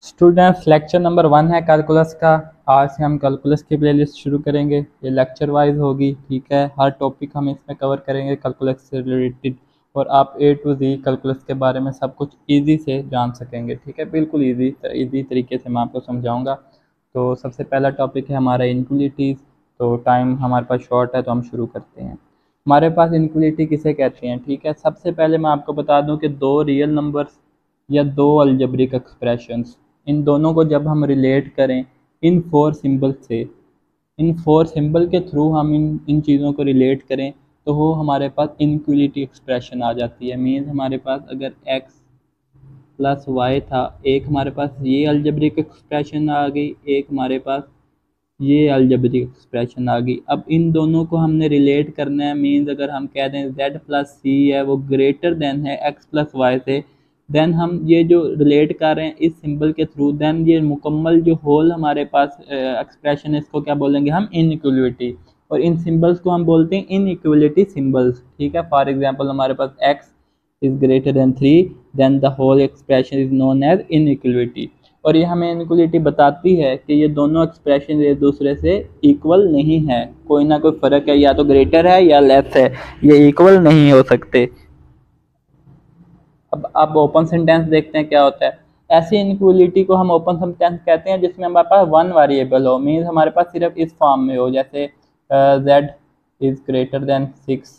Students lecture number 1 है calculus का। आज से हम कैलकुलस की प्लेलिस्ट शुरू करेंगे। ये लेक्चर वाइज होगी, ठीक है। हर टॉपिक हम इसमें कवर करेंगे कैलकुलस से रिलेटेड, और आप A to Z कैलकुलस के बारे में सब कुछ इजी से जान सकेंगे, ठीक है। बिल्कुल इजी तरीके से मैं आपको समझाऊंगा। तो सबसे पहला टॉपिक है हमारा इनक्वलिटीज़। तो टाइम हमारे पास शॉर्ट है तो हम शुरू करते हैं। हमारे पास इनक्वलिटी किसे कहते हैं, ठीक है। सबसे पहले मैं आपको बता दूं कि दो रियल नंबर्स या दो अलजेब्रिक एक्सप्रेशंस, इन दोनों को जब हम रिलेट करें इन फोर सिंबल से, इन फोर सिंबल के थ्रू हम इन चीज़ों को रिलेट करें तो वो हमारे पास इनक्वलिटी एक्सप्रेशन आ जाती है। मीन्स हमारे पास अगर x प्लस वाई था, एक हमारे पास ये अलजेब्रिक एक्सप्रेशन आ गई, एक हमारे पास ये अलजेब्रिक एक्सप्रेशन आ गई। अब इन दोनों को हमने रिलेट करना है। मीन्स अगर हम कह दें z प्लस सी है वो ग्रेटर देन है x प्लस वाई से, देन हम ये जो रिलेट कर रहे हैं इस सिंबल के थ्रू, देन ये मुकम्मल जो होल हमारे पास एक्सप्रेशन है इसको क्या बोलेंगे हम, इनइक्वलिटी। और इन सिंबल्स को हम बोलते हैं इनइक्वलिटी सिंबल्स, ठीक है। फॉर एग्जांपल हमारे पास x is greater than 3, then the whole expression is known as inequality. और ये हमें इनइक्वलिटी बताती है कि ये दोनों एक्सप्रेशन एक दूसरे से इक्वल नहीं है, कोई ना कोई फ़र्क है, या तो ग्रेटर है या लेस है, ये इक्वल नहीं हो सकते। अब आप ओपन सेंटेंस देखते हैं क्या होता है। ऐसी इनइक्वलिटी को हम ओपन सेंटेंस कहते हैं जिसमें हमारे पास वन वेरिएबल हो। मीन्स हमारे पास सिर्फ इस फॉर्म में हो, जैसे z is greater than 6,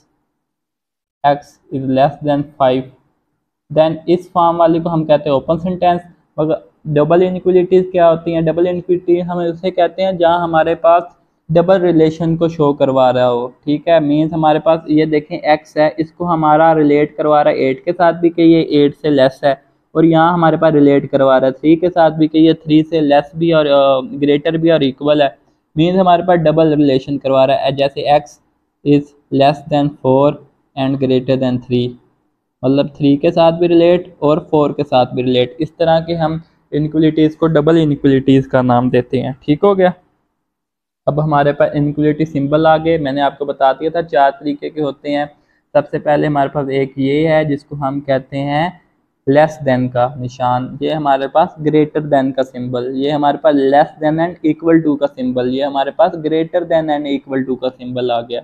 x is less than 5, then इस फॉर्म वाली को हम कहते हैं ओपन सेंटेंस। मगर डबल इनइक्वलिटीज़ क्या होती हैं, डबल इनइक्वलिटी हम उसे कहते हैं जहाँ हमारे पास डबल रिलेशन को शो करवा रहा हो, ठीक है। मीन्स हमारे पास ये देखें x है, इसको हमारा रिलेट करवा रहा है 8 के साथ भी कि ये 8 से लेस है, और यहाँ हमारे पास रिलेट करवा रहा है 3 के साथ भी कि ये 3 से लेस भी और ग्रेटर भी और इक्वल है। मीन्स हमारे पास डबल रिलेशन करवा रहा है, जैसे x is less than 4 and greater than 3, मतलब 3 के साथ भी रिलेट और 4 के साथ भी रिलेट। इस तरह के हम इनइक्वलिटीज़ को डबल इनइक्वलिटीज़ का नाम देते हैं, ठीक हो गया। अब हमारे पास इनइक्वलिटी सिंबल आ गए। मैंने आपको बता दिया था 4 तरीके के होते हैं। सबसे पहले हमारे पास एक ये है जिसको हम कहते हैं लेस देन का निशान, ये हमारे पास ग्रेटर देन का सिंबल, ये हमारे पास less than and equal to का सिंबल, ये हमारे पास greater than and equal to का सिंबल आ गया।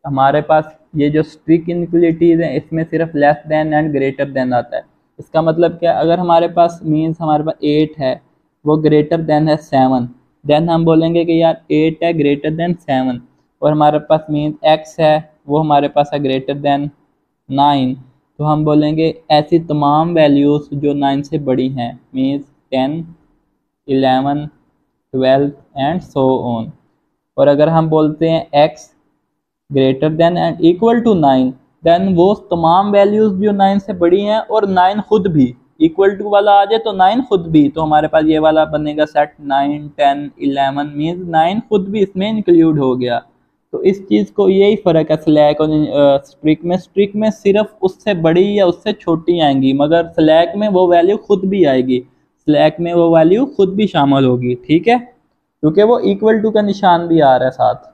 हमारे पास ये जो स्ट्रिक इनइक्वलिटीज़ हैं इसमें सिर्फ less than and greater than आता है। इसका मतलब क्या, अगर हमारे पास मीन्स हमारे पास 8 है वो ग्रेटर देन है 7, देन हम बोलेंगे कि यार 8 है ग्रेटर देन 7। और हमारे पास मीन्स x है वो हमारे पास है ग्रेटर देन 9, तो हम बोलेंगे ऐसी तमाम वैल्यूज़ जो 9 से बड़ी हैं, मीन्स 10, 11, 12 एंड सो ऑन। और अगर हम बोलते हैं x greater than and equal to 9, then वो तमाम वैल्यूज जो 9 से बड़ी हैं और 9 खुद भी इक्वल टू वाला आ जाए तो 9 खुद भी, तो हमारे पास ये वाला बनेगा सेट 9, 10, 11, मीन्स 9 खुद भी इसमें इंक्लूड हो गया। तो इस चीज़ को यही फ़र्क है स्लैक और स्ट्रिक में। स्ट्रिक में सिर्फ उससे बड़ी या उससे छोटी आएंगी, मगर स्लैक में वो वैल्यू खुद भी आएगी, स्लैक में वो वैल्यू खुद भी शामिल होगी, ठीक है, क्योंकि वो इक्वल टू का निशान भी आ रहा है साथ।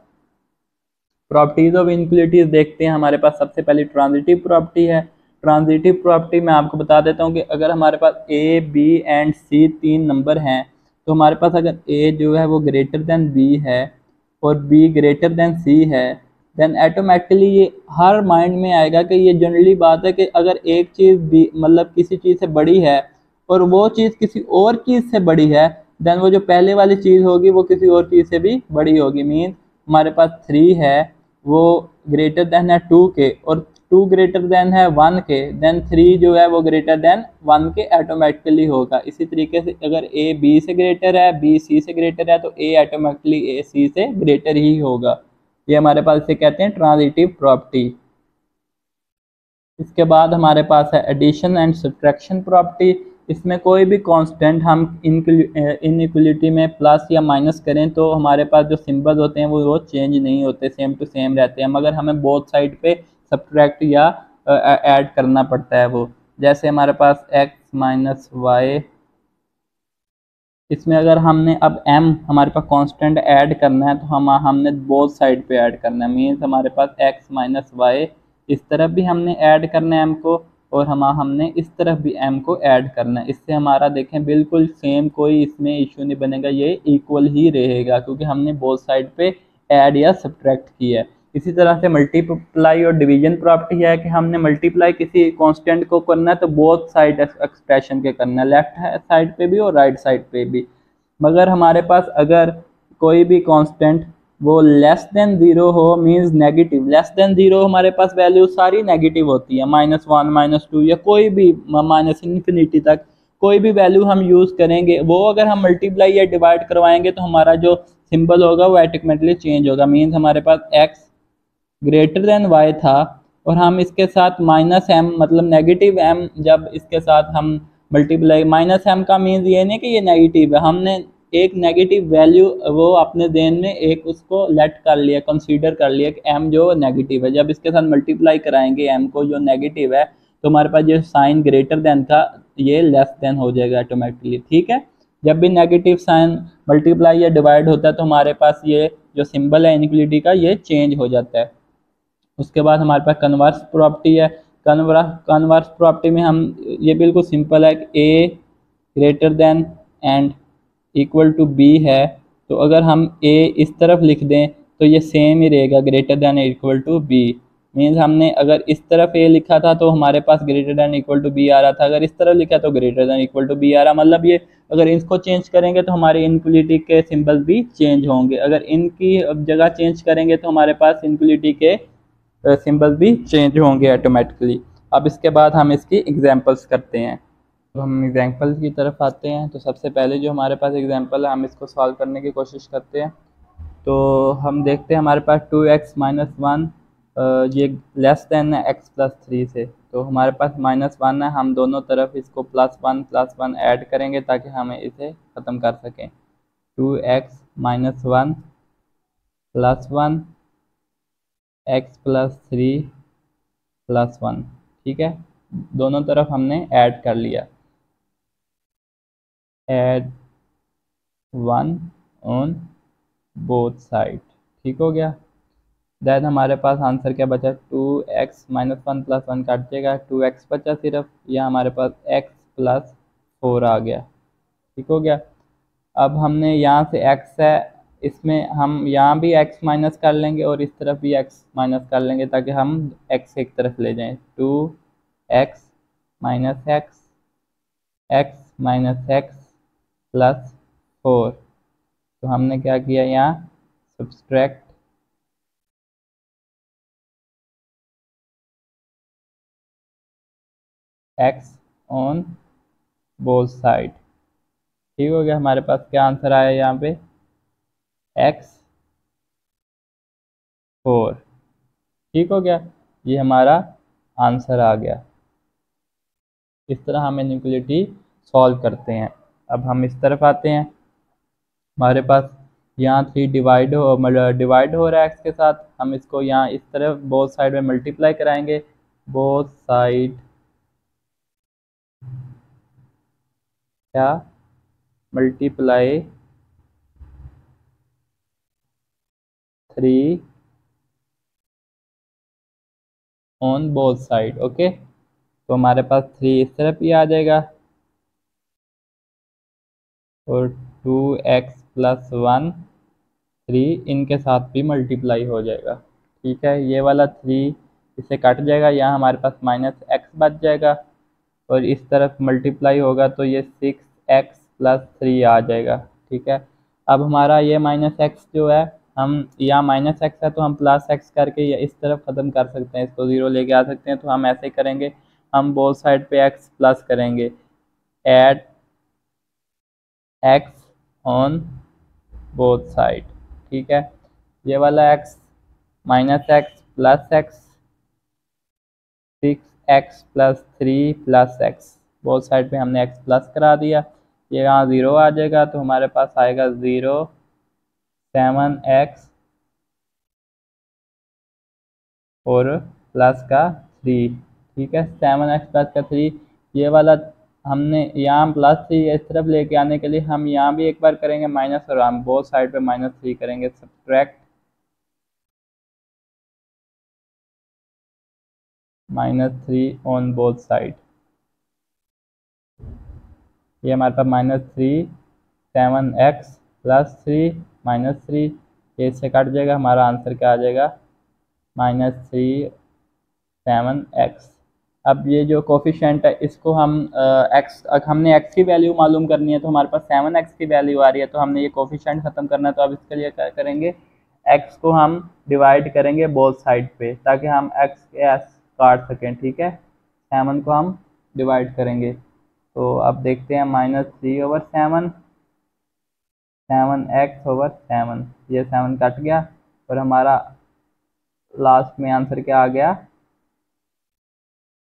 प्रॉपर्टीज ऑफ इनइक्वलिटीज देखते हैं। हमारे पास सबसे पहले ट्रांजिटिव प्रॉपर्टी है। ट्रांजिटिव प्रॉपर्टी मैं आपको बता देता हूँ कि अगर हमारे पास ए, बी एंड सी 3 नंबर हैं, तो हमारे पास अगर ए जो है वो ग्रेटर देन बी है और बी ग्रेटर देन सी है, देन ऑटोमेटिकली ये हर माइंड में आएगा कि ये जनरली बात है कि अगर एक चीज़ बी मतलब किसी चीज़ से बड़ी है और वो चीज़ किसी और चीज़ से बड़ी है, देन वो जो पहले वाली चीज़ होगी वो किसी और चीज़ से भी बड़ी होगी। मीन्स हमारे पास 3 है वो ग्रेटर देन है 2 के, और 2 ग्रेटर देन है 1 के, देन 3 जो है वो ग्रेटर देन 1 के ऑटोमेटिकली होगा। इसी तरीके से अगर ए बी से ग्रेटर है, बी सी से ग्रेटर है, तो ए ऑटोमेटिकली ए सी से ग्रेटर ही होगा। ये हमारे पास इसे कहते हैं ट्रांजिटिव प्रॉपर्टी। इसके बाद हमारे पास है एडिशन एंड सब्ट्रैक्शन प्रॉपर्टी। इसमें कोई भी कांस्टेंट हम इनइक्वलिटी में प्लस या माइनस करें तो हमारे पास जो सिंबल्स होते हैं वो चेंज नहीं होते, सेम टू सेम रहते हैं, मगर हमें बोथ साइड पे सब्ट्रैक्ट या ऐड करना पड़ता है वो। जैसे हमारे पास x माइनस वाई, इसमें अगर हमने अब m हमारे पास कांस्टेंट ऐड करना है तो हमने बोथ साइड पे ऐड करना है। मीन्स हमारे पास x माइनस वाई इस तरफ भी हमने ऐड करना है m को, और हमने इस तरफ भी m को ऐड करना है। इससे हमारा देखें बिल्कुल सेम, कोई इसमें इशू नहीं बनेगा, ये इक्वल ही रहेगा क्योंकि हमने बोथ साइड पे ऐड या सब्ट्रैक्ट किया है। इसी तरह से मल्टीप्लाई और डिवीजन प्रॉपर्टी है कि हमने मल्टीप्लाई किसी कांस्टेंट को करना है तो बोथ साइड एक्सप्रेशन के करना है, लेफ्ट साइड पे भी और राइट साइड पे भी। मगर हमारे पास अगर कोई भी कांस्टेंट वो लेस देन जीरो हो, means negative, less than zero हमारे पास वैल्यू सारी नेगेटिव होती है, -1 -2 या कोई भी माइनस इन्फिनिटी तक कोई भी वैल्यू हम यूज़ करेंगे, वो अगर हम मल्टीप्लाई या डिवाइड करवाएंगे तो हमारा जो सिंबल होगा वो ऑटोमेटिकली चेंज होगा। मींस हमारे पास x ग्रेटर देन y था और हम इसके साथ -m मतलब नेगेटिव m जब इसके साथ हम मल्टीप्लाई, -m का मीन्स ये नहीं कि ये नेगेटिव है, हमने एक नेगेटिव वैल्यू वो अपने देन में एक उसको लेट कर लिया, कंसीडर कर लिया कि m जो नेगेटिव है। जब इसके साथ मल्टीप्लाई कराएंगे m को जो नेगेटिव है तो हमारे पास जो साइन ग्रेटर देन था ये लेस देन हो जाएगा ऑटोमेटिकली। ठीक है, जब भी नेगेटिव साइन मल्टीप्लाई या डिवाइड होता है तो हमारे पास ये जो सिंबल है इनइक्वालिटी का ये चेंज हो जाता है। उसके बाद हमारे पास कन्वर्स प्रॉपर्टी है। कन्वर्स प्रॉपर्टी में हम ये बिल्कुल सिंपल है कि A greater than and equal to B है, तो अगर हम ए इस तरफ लिख दें तो ये सेम ही रहेगा, greater than equal to B. Means हमने अगर इस तरफ ए लिखा था तो हमारे पास greater than equal to B आ रहा था, अगर इस तरफ लिखा तो greater than equal to B आ रहा। मतलब ये अगर इसको चेंज करेंगे तो हमारे इनक्वलिटी के सिंबल भी चेंज होंगे, अगर इनकी जगह चेंज करेंगे तो हमारे पास इनक्वलिटी के सिंबल भी चेंज होंगे ऑटोमेटिकली। अब इसके बाद हम इसकी एग्जांपल्स करते हैं। तो हम एग्जांपल की तरफ आते हैं। तो सबसे पहले जो हमारे पास एग्जांपल है हम इसको सॉल्व करने की कोशिश करते हैं। तो हम देखते हैं हमारे पास 2x - 1 ये लेस देन है x + 3 से, तो हमारे पास -1 है, हम दोनों तरफ इसको +1 ऐड करेंगे ताकि हमें इसे ख़त्म कर सकें। 2x - 1 + 1 x + 3 + 1। ठीक है, दोनों तरफ हमने ऐड कर लिया, ऐड 1 ऑन बोथ साइड। ठीक हो गया। देन हमारे पास आंसर क्या बचा, 2x - 1 + 1 काट देगा, 2x बचा सिर्फ, या हमारे पास x + 4 आ गया। ठीक हो गया। अब हमने यहाँ से x है, इसमें हम यहाँ भी x माइनस कर लेंगे और इस तरफ भी x माइनस कर लेंगे ताकि हम x एक तरफ ले जाएं। 2x - x x - x + 4। तो हमने क्या किया, यहाँ subtract x on both side. ठीक हो गया। हमारे पास क्या आंसर आया यहाँ पे, x 4। ठीक हो गया, ये हमारा आंसर आ गया। इस तरह हम इनइक्वालिटी सॉल्व करते हैं। अब हम इस तरफ आते हैं। हमारे पास यहाँ 3 डिवाइड हो रहा है x के साथ, हम इसको यहाँ इस तरफ बोथ साइड में मल्टीप्लाई कराएंगे। बोथ साइड क्या, multiply 3 on both side. Okay, तो हमारे पास 3 इस तरफ ही आ जाएगा और 2x + 1 3 इनके साथ भी मल्टीप्लाई हो जाएगा। ठीक है, ये वाला 3 इससे कट जाएगा, यहाँ हमारे पास -x बच जाएगा और इस तरफ मल्टीप्लाई होगा तो ये 6x + 3 आ जाएगा। ठीक है, अब हमारा ये -x जो है, हम यहाँ -x है तो हम +x करके ये इस तरफ ख़त्म कर सकते हैं, इसको 0 लेके आ सकते हैं। तो हम ऐसे करेंगे, हम बोथ साइड पे x प्लस करेंगे, add x on both side. ठीक है, ये वाला x -x + x 6x + 3 + x, both side पे हमने x प्लस करा दिया, ये यहाँ 0 आ जाएगा तो हमारे पास आएगा 0 7x और प्लस का 3। ठीक है, 7x प्लस का 3, ये वाला हमने यहाँ +3 इस तरफ लेके आने के लिए हम यहाँ भी एक बार करेंगे माइनस और हम बोथ साइड पे -3 करेंगे, सब्ट्रैक्ट -3 ऑन बोथ साइड। ये हमारे पास -3 7x +3 -3, ये इससे कट जाएगा, हमारा आंसर क्या आ जाएगा -3 7x। अब ये जो कोफिशिएंट है इसको हम हमने x की वैल्यू मालूम करनी है, तो हमारे पास 7x की वैल्यू आ रही है, तो हमने ये कोफिशिएंट ख़त्म करना है। तो अब इसके लिए क्या करेंगे, x को हम डिवाइड करेंगे बोथ साइड पे, ताकि हम x के s काट सकें। ठीक है, 7 को हम डिवाइड करेंगे, तो अब देखते हैं -3/7, 7x/7, ये 7 कट गया और हमारा लास्ट में आंसर क्या आ गया,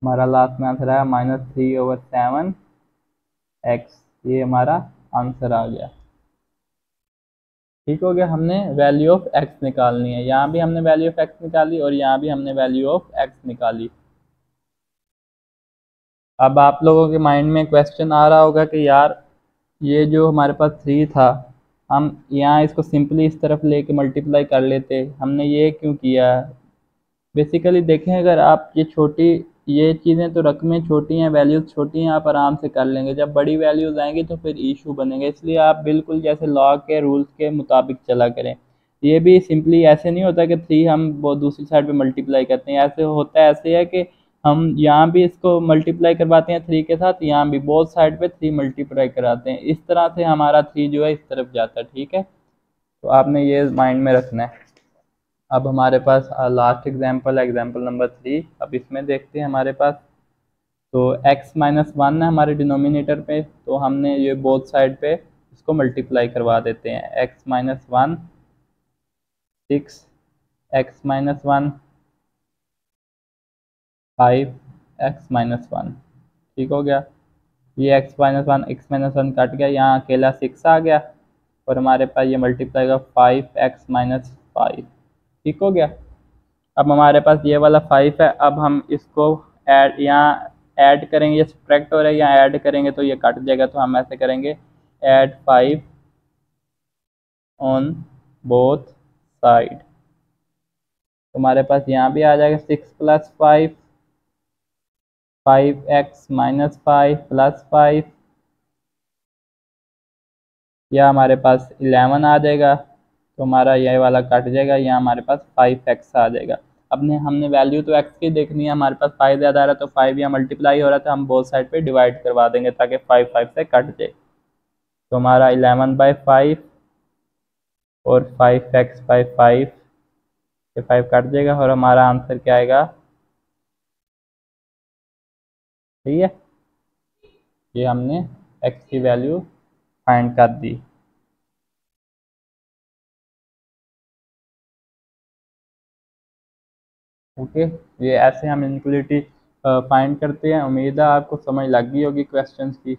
हमारा लास्ट में आंसर आया -3/7x। ये हमारा आंसर आ गया। ठीक हो गया, हमने वैल्यू ऑफ x निकालनी है। यहाँ भी हमने वैल्यू ऑफ x निकाली और यहाँ भी हमने वैल्यू ऑफ x निकाली। अब आप लोगों के माइंड में क्वेश्चन आ रहा होगा कि यार ये जो हमारे पास 3 था, हम यहाँ इसको सिंपली इस तरफ लेके मल्टीप्लाई कर लेते, हमने ये क्यों किया। बेसिकली देखें, अगर आप ये चीज़ें तो रकमें छोटी हैं, वैल्यूज़ छोटी हैं, आप आराम से कर लेंगे। जब बड़ी वैल्यूज़ आएंगी तो फिर इशू बनेगा, इसलिए आप बिल्कुल जैसे लॉ के रूल्स के मुताबिक चला करें। ये भी सिंपली ऐसे नहीं होता कि 3 हम वो दूसरी साइड पे मल्टीप्लाई करते हैं, ऐसे होता है, ऐसे है कि हम यहाँ भी इसको मल्टीप्लाई करवाते हैं 3 के साथ, यहाँ भी बोथ साइड पे 3 मल्टीप्लाई कराते हैं, इस तरह से हमारा 3 जो है इस तरफ जाता है। ठीक है, तो आपने ये माइंड में रखना है। अब हमारे पास लास्ट एग्जाम्पल है, एग्जाम्पल नंबर 3। अब इसमें देखते हैं हमारे पास, तो x-1 है हमारे डिनोमिनेटर पे, तो हमने ये बोथ साइड पे इसको मल्टीप्लाई करवा देते हैं। x-1 6, x-1 5, x-1। ठीक हो गया, ये x-1 कट गया, यहाँ अकेला 6 आ गया और हमारे पास ये मल्टीप्लाई का 5x-5। ठीक हो गया, अब हमारे पास ये वाला 5 है, अब हम इसको यहाँ ऐड करेंगे, ये सब्ट्रैक्ट हो रहा है, यहाँ ऐड करेंगे तो ये कट जाएगा, तो हम ऐसे करेंगे ऐड 5 ऑन बोथ साइड, तो हमारे पास यहाँ भी आ जाएगा 6 + 5, 5x-5 + 5, या हमारे पास 11 आ जाएगा, तो हमारा ये वाला कट जाएगा, यहाँ हमारे पास 5x आ जाएगा। अब हमने वैल्यू तो x की देखनी है, हमारे पास 5 ज़्यादा आ रहा है, तो 5 यहाँ मल्टीप्लाई हो रहा था, हम बोथ साइड पे डिवाइड करवा देंगे ताकि 5 5 से कट जाए, तो हमारा 11/5 और 5x/5, ये 5 कट जाएगा और हमारा आंसर क्या आएगा, ठीक है, ये हमने x की वैल्यू फाइंड कर दी। ओके, ये ऐसे हम इनक्वलिटी फाइंड करते हैं। उम्मीद है आपको समझ लग गई होगी क्वेश्चंस की।